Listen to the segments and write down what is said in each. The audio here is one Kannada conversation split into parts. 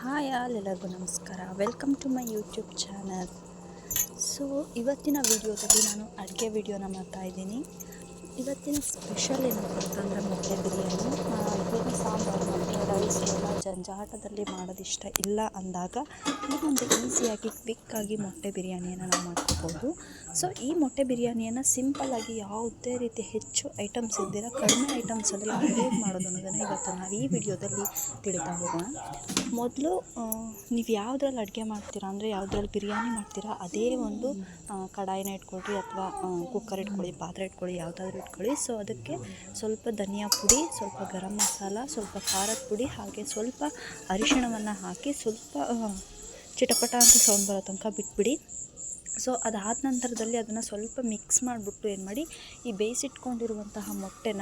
ಹಾಯ್ ಆಲ್, ಎಲ್ಲರಿಗೂ ನಮಸ್ಕಾರ. Welcome to my YouTube channel. So ಇವತ್ತಿನ ವಿಡಿಯೋದಲ್ಲಿ ನಾನು ಅಡುಗೆ ವಿಡಿಯೋನ ಮಾಡ್ತಾ ಇದ್ದೀನಿ. ಇವತ್ತಿನ ಸ್ಪೆಷಲ್ ಏನಪ್ಪ ಅಂತಂದರೆ ಮೊಟ್ಟೆ ಬಿರಿಯಾನಿ. ಬೇಗ ಸಾಂಬಾರು ಮತ್ತು ರೈಸ್ ಎಲ್ಲ ಜಂಜಾಟದಲ್ಲಿ ಮಾಡೋದಿಷ್ಟ ಇಲ್ಲ ಅಂದಾಗ ಈ ಒಂದು ಈಸಿಯಾಗಿ ಕ್ವಿಕ್ಕಾಗಿ ಮೊಟ್ಟೆ ಬಿರಿಯಾನಿಯನ್ನು ನಾವು ಮಾಡ್ಕೋಬೋದು. ಸೊ ಈ ಮೊಟ್ಟೆ ಬಿರಿಯಾನಿಯನ್ನು ಸಿಂಪಲ್ಲಾಗಿ ಯಾವುದೇ ರೀತಿ ಹೆಚ್ಚು ಐಟಮ್ಸ್ ಇದ್ದಿರ ಕಡಿಮೆ ಐಟಮ್ಸಲ್ಲಿ ಹೇಗೆ ಮಾಡೋದು ಅನ್ನೋದನ್ನು ಇವತ್ತು ನಾವು ಈ ವಿಡಿಯೋದಲ್ಲಿ ತಿಳಿತಾ ಹೋಗೋಣ. ಮೊದಲು ನೀವು ಯಾವುದ್ರಲ್ಲಿ ಅಡುಗೆ ಮಾಡ್ತೀರಾ ಅಂದರೆ ಯಾವುದ್ರಲ್ಲಿ ಬಿರಿಯಾನಿ ಮಾಡ್ತೀರಾ ಅದೇ ಒಂದು ಕಡಾಯಿನ ಇಟ್ಕೊಳ್ರಿ ಅಥವಾ ಕುಕ್ಕರ್ ಇಟ್ಕೊಳ್ಳಿ, ಪಾತ್ರೆ ಇಟ್ಕೊಳ್ಳಿ, ಯಾವುದಾದ್ರೂ ಇಟ್ಕೊಳ್ಳಿ. ಸೊ ಅದಕ್ಕೆ ಸ್ವಲ್ಪ ಧನಿಯಾ ಪುಡಿ, ಸ್ವಲ್ಪ ಗರಂ ಮಸಾಲ, ಸ್ವಲ್ಪ ಖಾರದ ಪುಡಿ, ಹಾಗೆ ಸ್ವಲ್ಪ ಅರಿಶಿಣವನ್ನು ಹಾಕಿ ಸ್ವಲ್ಪ ಚಿಟಪಟ ಅಂತ ಸೌಂಡ್ ಬರೋ ತನಕ ಬಿಟ್ಬಿಡಿ. ಸೊ ಅದಾದ ನಂತರದಲ್ಲಿ ಅದನ್ನು ಸ್ವಲ್ಪ ಮಿಕ್ಸ್ ಮಾಡಿಬಿಟ್ಟು ಏನು ಮಾಡಿ, ಈ ಬೇಯಿಸಿಟ್ಕೊಂಡಿರುವಂತಹ ಮೊಟ್ಟೆನ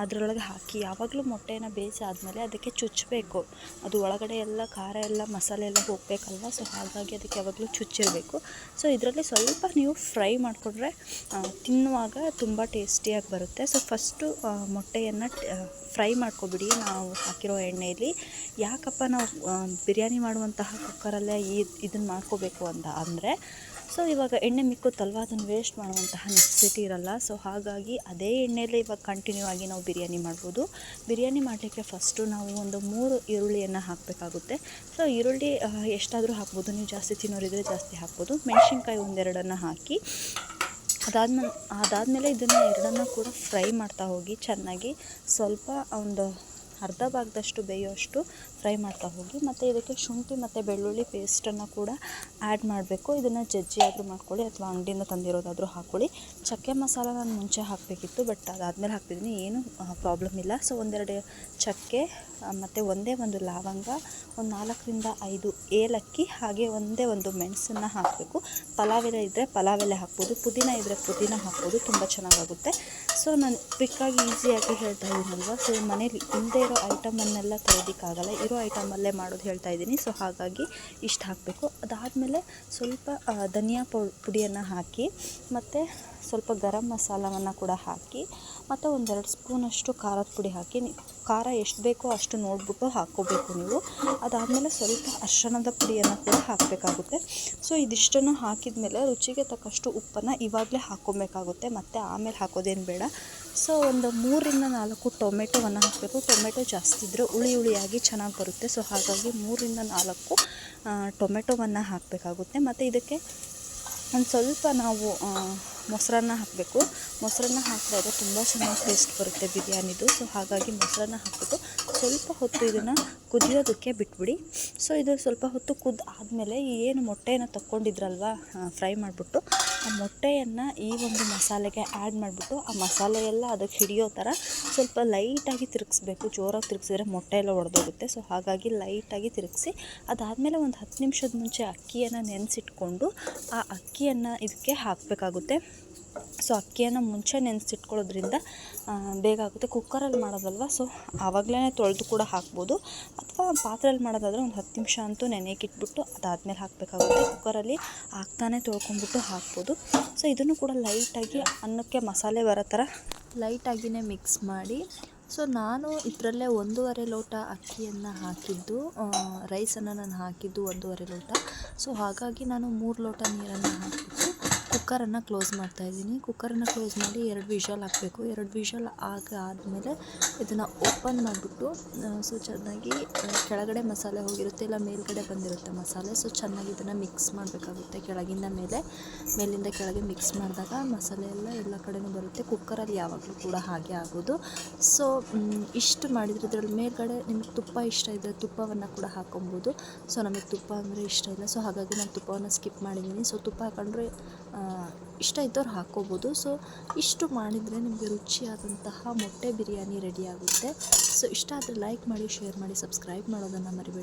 ಅದರೊಳಗೆ ಹಾಕಿ, ಯಾವಾಗಲೂ ಮೊಟ್ಟೆನ ಬೇಯಿಸಿ ಆದಮೇಲೆ ಅದಕ್ಕೆ ಚುಚ್ಚಬೇಕು. ಅದು ಒಳಗಡೆ ಎಲ್ಲ ಖಾರ ಎಲ್ಲ ಮಸಾಲೆ ಎಲ್ಲ ಹೋಗಬೇಕಲ್ವ. ಸೊ ಹಾಗಾಗಿ ಅದಕ್ಕೆ ಯಾವಾಗಲೂ ಚುಚ್ಚಿರಬೇಕು. ಸೊ ಇದರಲ್ಲಿ ಸ್ವಲ್ಪ ನೀವು ಫ್ರೈ ಮಾಡಿಕೊಂಡ್ರೆ ತಿನ್ನುವಾಗ ತುಂಬ ಟೇಸ್ಟಿಯಾಗಿ ಬರುತ್ತೆ. ಸೊ ಫಸ್ಟು ಮೊಟ್ಟೆಯನ್ನು ಫ್ರೈ ಮಾಡ್ಕೊಬಿಡಿ ನಾವು ಹಾಕಿರೋ ಎಣ್ಣೆಯಲ್ಲಿ. ಯಾಕಪ್ಪ ನಾವು ಬಿರಿಯಾನಿ ಮಾಡುವಂತಹ ಕುಕ್ಕರಲ್ಲೇ ಇದನ್ನು ಮಾಡ್ಕೋಬೇಕು ಅಂತ ಅಂದರೆ, ಸೊ ಇವಾಗ ಎಣ್ಣೆ ಮಿಕ್ಕುತ್ತಲ್ವ, ಅದನ್ನು ವೇಸ್ಟ್ ಮಾಡುವಂತಹ ನೆಸೆಸಿಟಿ ಇರಲ್ಲ. ಸೊ ಹಾಗಾಗಿ ಅದೇ ಎಣ್ಣೆಯಲ್ಲಿ ಇವಾಗ ಕಂಟಿನ್ಯೂ ಆಗಿ ನಾವು ಬಿರಿಯಾನಿ ಮಾಡ್ಬೋದು. ಬಿರಿಯಾನಿ ಮಾಡಲಿಕ್ಕೆ ಫಸ್ಟು ನಾವು ಒಂದು 3 ಈರುಳ್ಳಿಯನ್ನು ಹಾಕಬೇಕಾಗುತ್ತೆ. ಸೊ ಈರುಳ್ಳಿ ಎಷ್ಟಾದರೂ ಹಾಕ್ಬೋದು, ನೀವು ಜಾಸ್ತಿ ತಿನ್ನೋರಿದ್ರೆ ಜಾಸ್ತಿ ಹಾಕ್ಬೋದು. ಮೆಣಸಿನ್ಕಾಯಿ 1-2 ಹಾಕಿ ಅದಾದಮೇಲೆ ಇದನ್ನು ಎರಡನ್ನು ಕೂಡ ಫ್ರೈ ಮಾಡ್ತಾ ಹೋಗಿ ಚೆನ್ನಾಗಿ. ಸ್ವಲ್ಪ ಒಂದು ಅರ್ಧ ಭಾಗದಷ್ಟು ಬೇಯೋಷ್ಟು ಫ್ರೈ ಮಾಡ್ತಾ ಹೋಗಿ. ಮತ್ತು ಇದಕ್ಕೆ ಶುಂಠಿ ಮತ್ತು ಬೆಳ್ಳುಳ್ಳಿ ಪೇಸ್ಟನ್ನು ಕೂಡ ಆ್ಯಡ್ ಮಾಡಬೇಕು. ಇದನ್ನು ಜಜ್ಜಿ ಆದರೂ ಮಾಡ್ಕೊಳ್ಳಿ ಅಥವಾ ಅಂಗಡಿಯಿಂದ ತಂದಿರೋದಾದರೂ ಹಾಕ್ಕೊಳ್ಳಿ. ಚಕ್ಕೆ ಮಸಾಲ ನಾನು ಮುಂಚೆ ಹಾಕಬೇಕಿತ್ತು, ಬಟ್ ಅದಾದಮೇಲೆ ಹಾಕ್ತಿದ್ದೀನಿ, ಏನು ಪ್ರಾಬ್ಲಮ್ ಇಲ್ಲ. ಸೊ 1-2 ಚಕ್ಕೆ ಮತ್ತು ಒಂದು ಲವಂಗ, ಒಂದು 4-5 ಏಲಕ್ಕಿ, ಹಾಗೆ ಒಂದು ಮೆಣಸನ್ನು ಹಾಕಬೇಕು. ಪಲಾವ್ ಎಲೆ ಇದ್ದರೆ ಪಲಾವ್ ಎಲೆ ಹಾಕ್ಬೋದು, ಪುದೀನ ಇದ್ದರೆ ಪುದೀನ ಹಾಕ್ಬೋದು, ತುಂಬ ಚೆನ್ನಾಗಾಗುತ್ತೆ. ಸೊ ನಾನು ಕ್ವಿಕ್ಕಾಗಿ ಈಸಿಯಾಗಿ ಹೇಳ್ತಾ ಇದ್ದೀನಲ್ವ. ಸೊ ಮನೇಲಿ ಇಲ್ಲದೇ ಇರೋ ಐಟಮನ್ನೆಲ್ಲ ತರೋದಕ್ಕಾಗಲ್ಲ, ಇರೋ ಐಟಮಲ್ಲೇ ಮಾಡೋದು ಹೇಳ್ತಾ ಇದ್ದೀನಿ. ಸೊ ಹಾಗಾಗಿ ಇಷ್ಟು ಹಾಕಬೇಕು. ಅದಾದಮೇಲೆ ಸ್ವಲ್ಪ ಧನಿಯಾ ಪುಡಿಯನ್ನು ಹಾಕಿ, ಮತ್ತು ಸ್ವಲ್ಪ ಗರಂ ಮಸಾಲವನ್ನು ಕೂಡ ಹಾಕಿ, ಮತ್ತು 1-2 ಸ್ಪೂನಷ್ಟು ಖಾರದ ಪುಡಿ ಹಾಕಿ. ಖಾರ ಎಷ್ಟು ಬೇಕೋ ಅಷ್ಟು ನೋಡಿಬಿಟ್ಟು ಹಾಕ್ಕೋಬೇಕು ನೀವು. ಅದಾದಮೇಲೆ ಸ್ವಲ್ಪ ಅರಿಶಿಣದ ಪುಡಿಯನ್ನು ಕೂಡ ಹಾಕಬೇಕಾಗುತ್ತೆ. ಸೊ ಇದಿಷ್ಟನ್ನು ಹಾಕಿದ ಮೇಲೆ ರುಚಿಗೆ ತಕ್ಕಷ್ಟು ಉಪ್ಪನ್ನು ಇವಾಗಲೇ ಹಾಕ್ಕೊಬೇಕಾಗುತ್ತೆ, ಮತ್ತು ಆಮೇಲೆ ಹಾಕೋದೇನು ಬೇಡ. ಸೊ ಒಂದು 3-4 ಟೊಮೆಟೊವನ್ನು ಹಾಕಬೇಕು. ಟೊಮೆಟೊ ಜಾಸ್ತಿ ಇದ್ದರೆ ಹುಳಿಯಾಗಿ ಚೆನ್ನಾಗಿ ಬರುತ್ತೆ. ಸೊ ಹಾಗಾಗಿ 3-4 ಟೊಮೆಟೊವನ್ನು ಹಾಕಬೇಕಾಗುತ್ತೆ. ಮತ್ತು ಇದಕ್ಕೆ ಒಂದು ಸ್ವಲ್ಪ ನಾವು ಮೊಸರನ್ನ ಹಾಕಬೇಕು. ಮೊಸರನ್ನ ಹಾಕಿದಾಗ ತುಂಬ ಚೆನ್ನಾಗಿ ಟೇಸ್ಟ್ ಬರುತ್ತೆ ಬಿರಿಯಾನಿದು. ಸೊ ಹಾಗಾಗಿ ಮೊಸರನ್ನ ಹಾಕ್ಬಿಟ್ಟು ಸ್ವಲ್ಪ ಹೊತ್ತು ಇದನ್ನು ಕುದಿಯೋದಕ್ಕೆ ಬಿಟ್ಬಿಡಿ. ಸೊ ಇದು ಸ್ವಲ್ಪ ಹೊತ್ತು ಆದಮೇಲೆ ಏನು ಮೊಟ್ಟೆಯನ್ನು ತಕ್ಕೊಂಡಿದ್ರಲ್ವ ಫ್ರೈ ಮಾಡಿಬಿಟ್ಟು, ಆ ಮೊಟ್ಟೆಯನ್ನು ಈ ಒಂದು ಮಸಾಲೆಗೆ ಆ್ಯಡ್ ಮಾಡಿಬಿಟ್ಟು ಆ ಮಸಾಲೆ ಎಲ್ಲ ಅದಕ್ಕೆ ಹಿಡಿಯೋ ಥರ ಸ್ವಲ್ಪ ಲೈಟಾಗಿ ತಿರುಗಿಸ್ಬೇಕು. ಜೋರಾಗಿ ತಿರುಗಿಸಿದ್ರೆ ಮೊಟ್ಟೆ ಎಲ್ಲ ಒಡೆದೋಗುತ್ತೆ. ಸೊ ಹಾಗಾಗಿ ಲೈಟಾಗಿ ತಿರುಗಿಸಿ, ಅದಾದಮೇಲೆ ಒಂದು 10 ನಿಮಿಷದ ಮುಂಚೆ ಅಕ್ಕಿಯನ್ನು ನೆನೆಸಿಟ್ಕೊಂಡು ಆ ಅಕ್ಕಿಯನ್ನು ಇದಕ್ಕೆ ಹಾಕಬೇಕಾಗುತ್ತೆ. ಸೊ ಅಕ್ಕಿಯನ್ನು ಮುಂಚೆ ನೆನೆಸಿಟ್ಕೊಳ್ಳೋದ್ರಿಂದ ಬೇಗ ಆಗುತ್ತೆ. ಕುಕ್ಕರಲ್ಲಿ ಮಾಡೋದಲ್ವ, ಸೊ ಆವಾಗಲೇ ತೊಳೆದು ಕೂಡ ಹಾಕ್ಬೋದು, ಅಥವಾ ಪಾತ್ರೆಯಲ್ಲಿ ಮಾಡೋದಾದರೆ ಒಂದು 10 ನಿಮಿಷ ಅಂತೂ ನೆನೆಯಕ್ಕಿಟ್ಬಿಟ್ಟು ಅದಾದಮೇಲೆ ಹಾಕಬೇಕಾಗುತ್ತೆ. ಕುಕ್ಕರಲ್ಲಿ ಹಾಕ್ತಾನೆ ತೊಳ್ಕೊಂಬಿಟ್ಟು ಹಾಕ್ಬೋದು. ಸೊ ಇದನ್ನು ಕೂಡ ಲೈಟಾಗಿ ಅನ್ನಕ್ಕೆ ಮಸಾಲೆ ಬರೋ ಥರ ಲೈಟಾಗಿಯೇ ಮಿಕ್ಸ್ ಮಾಡಿ. ಸೊ ನಾನು ಇದರಲ್ಲೇ 1.5 ಲೋಟ ಅಕ್ಕಿಯನ್ನು ಹಾಕಿದ್ದು, ರೈಸನ್ನು ನಾನು ಹಾಕಿದ್ದು 1.5 ಲೋಟ. ಸೊ ಹಾಗಾಗಿ ನಾನು 3 ಲೋಟ ನೀರನ್ನು ಹಾಕಿಬಿಟ್ಟು ಕುಕ್ಕರನ್ನು ಕ್ಲೋಸ್ ಮಾಡ್ತಾಯಿದ್ದೀನಿ. ಕುಕ್ಕರನ್ನು ಕ್ಲೋಸ್ ಮಾಡಿ 2 ವಿಷಲ್ ಹಾಕಬೇಕು. 2 ವಿಷಲ್ ಆದಮೇಲೆ ಇದನ್ನು ಓಪನ್ ಮಾಡಿಬಿಟ್ಟು, ಸೊ ಚೆನ್ನಾಗಿ ಕೆಳಗಡೆ ಮಸಾಲೆ ಹೋಗಿರುತ್ತೆ, ಇಲ್ಲ ಮೇಲ್ಗಡೆ ಬಂದಿರುತ್ತೆ ಮಸಾಲೆ. ಸೊ ಚೆನ್ನಾಗಿ ಇದನ್ನು ಮಿಕ್ಸ್ ಮಾಡಬೇಕಾಗುತ್ತೆ. ಕೆಳಗಿಂದ ಮೇಲೆ, ಮೇಲಿಂದ ಕೆಳಗೆ ಮಿಕ್ಸ್ ಮಾಡಿದಾಗ ಮಸಾಲೆ ಎಲ್ಲ ಕಡೆನೂ ಬರುತ್ತೆ. ಕುಕ್ಕರಲ್ಲಿ ಯಾವಾಗಲೂ ಕೂಡ ಹಾಗೆ ಆಗೋದು. ಸೊ ಇಷ್ಟು ಮಾಡಿದರೆ ಇದರಲ್ಲಿ ಮೇಲ್ಗಡೆ ನಿಮಗೆ ತುಪ್ಪ ಇಷ್ಟ ಇದ್ದರೆ ತುಪ್ಪವನ್ನು ಕೂಡ ಹಾಕ್ಕೊಬೋದು. ಸೊ ನಮಗೆ ತುಪ್ಪ ಅಂದರೆ ಇಷ್ಟ ಇಲ್ಲ, ಸೊ ಹಾಗಾಗಿ ನಾನು ತುಪ್ಪವನ್ನು ಸ್ಕಿಪ್ ಮಾಡಿದ್ದೀನಿ. ಸೊ ತುಪ್ಪ ಹಾಕೊಂಡ್ರೆ ಇಷ್ಟ ಇದ್ದವ್ರು ಹಾಕ್ಕೋಬೋದು. ಸೊ ಇಷ್ಟು ಮಾಡಿದರೆ ನಿಮಗೆ ರುಚಿಯಾದಂತಹ ಮೊಟ್ಟೆ ಬಿರಿಯಾನಿ ರೆಡಿ ಆಗುತ್ತೆ. ಸೊ ಇಷ್ಟ ಆದರೆ ಲೈಕ್ ಮಾಡಿ, ಶೇರ್ ಮಾಡಿ, ಸಬ್ಸ್ಕ್ರೈಬ್ ಮಾಡೋದನ್ನು ಮರಿಬೇಡಿ.